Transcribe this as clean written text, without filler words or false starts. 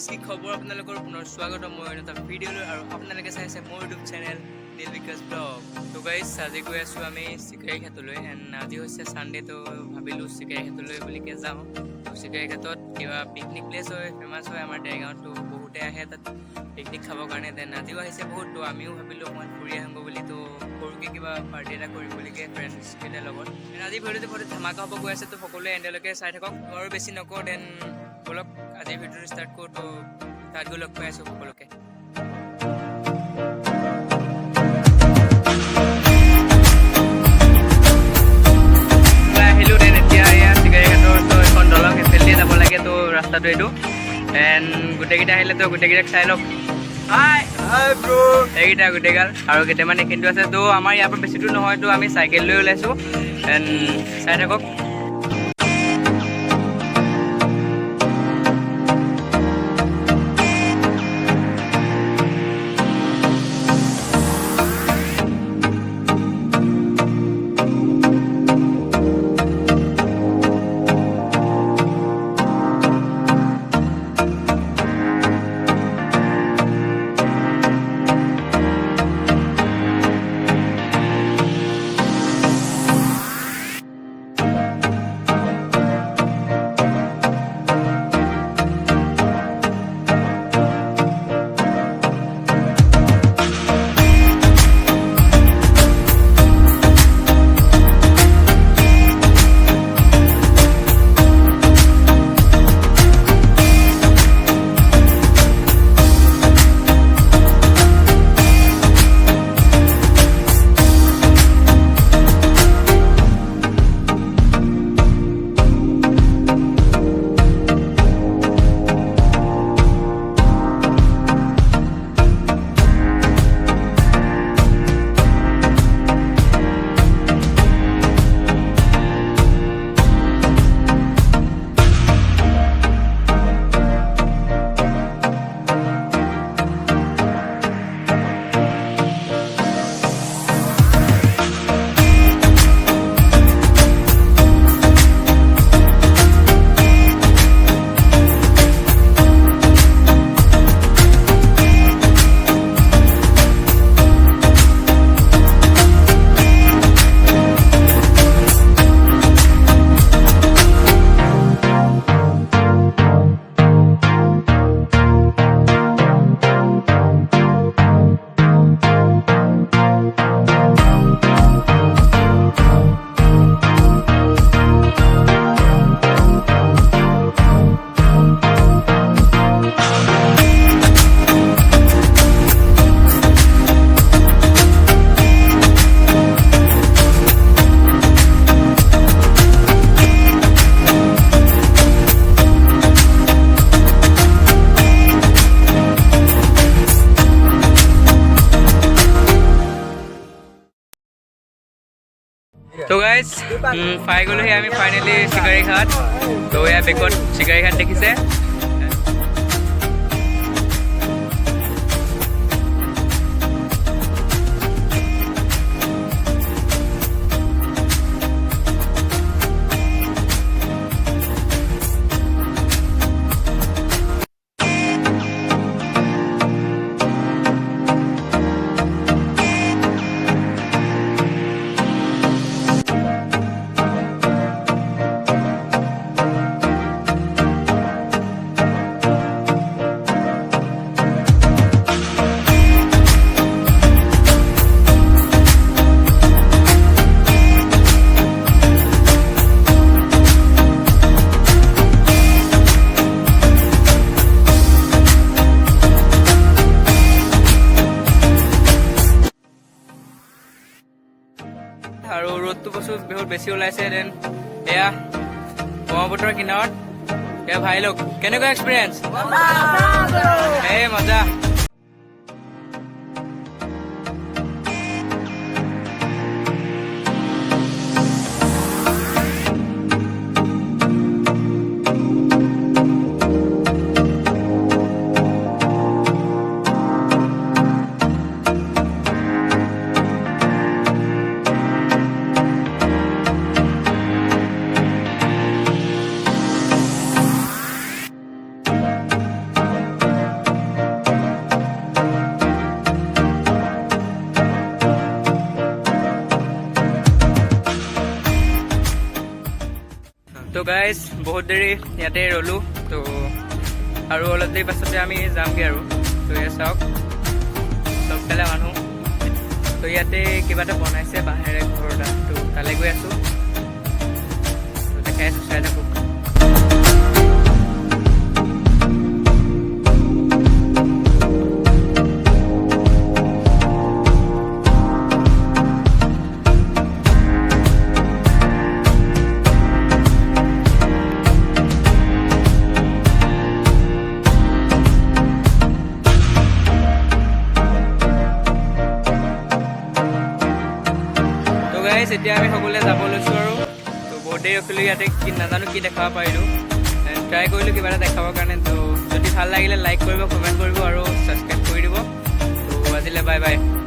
Guys কি খবৰ আপোনালোকৰ পুনৰ স্বাগতম মই এটা ভিডিঅ'লৈ আৰু আপোনালোকে চাই আছে মোৰ ইউটিউব চেনেল দিল বিকাশ ব্লগ। তো গাইজ আজি গৈ আছোঁ আমি চিকাৰীঘাটলৈ এণ্ড আজি হৈছে ছানডে, তো ভাবিলোঁ চিকাৰীঘাটলৈ বুলিকৈ যাওঁ। তো চিকাৰীঘাটত কিবা পিকনিক প্লেচ হয়, ফেমাছ হয় আমাৰ দেৰগাঁৱত, তো বহুতে আহে তাত পিকনিক খাবৰ কাৰণে। দেন আজিও আহিছে বহুত, তো আমিও ভাবিলোঁ অকণমান ফুৰি আহোঁ বুলি, তো সৰুকৈ কিবা পাৰ্টি এটা কৰিম বুলিকৈ ফ্ৰেণ্ডছকেইটাৰ লগত। আজি ভিডিঅ'টো বহুত ধামাকা হ'ব গৈ আছে, তো সকলোৱে এণ্ডলৈকে চাই থাকক। আৰু বেছি নকওঁ, দেন বলক আজিৰ ভিডিঅ'টো ষ্টাৰ্ট কৰোঁ। তো তাত গৈ লগ পাই আছোঁ সকলোকে। আহিলোঁ দেন এতিয়া এয়া চিকাৰীঘাটৰ এখন দলং এফালেদি যাব লাগে, তো ৰাস্তাটো এইটো। এণ্ড গোটেইকেইটা আহিলে তো গোটেইকেইটাক চাই লওক। এইকেইটা গোটেইগাল আৰু কেইটামান এইখিনিতো আছে। তো আমাৰ ইয়াৰ পৰা বেছি দূৰ নহয়, তো আমি চাইকেল লৈ ওলাইছোঁ এণ্ড চাই থাকক। তো গাইজ পাই গ'লোহি আমি ফাইনেলি চিকাৰীঘাট। তো এয়া বেকত চিকাৰীঘাট দেখিছে। আৰু ৰ'দটো বহুত বেছি ওলাইছে। দেন এয়া ব্ৰহ্মপুত্ৰৰ কিনাৰত এয়া ভাই লোক, কেনেকুৱা এক্সপিৰিয়েঞ্চ? এই মজা। গাইজ বহুত দেৰি ইয়াতে ৰ'লোঁ তো আৰু অলপ দেৰি পাছতে আমি যামগৈ আৰু তো এয়া চাওক চবফালে মানুহ তো ইয়াতে কিবা এটা বনাইছে বাঁহেৰে ঘৰ এটা তো তালৈ গৈ আছোঁ তো দেখাই আছোঁ চাই থাকোঁ এতিয়া আমি সকলোৱে যাব লৈছোঁ আৰু তো বহুত দেৰি ৰখিলোঁ ইয়াতে কি নাজানো কি দেখাব পাৰিলোঁ ট্ৰাই কৰিলোঁ কিবা এটা দেখাবৰ কাৰণে তো যদি ভাল লাগিলে লাইক কৰিব কমেণ্ট কৰিব আৰু ছাবস্ক্ৰাইব কৰি দিব তো আজিলৈ বাই বাই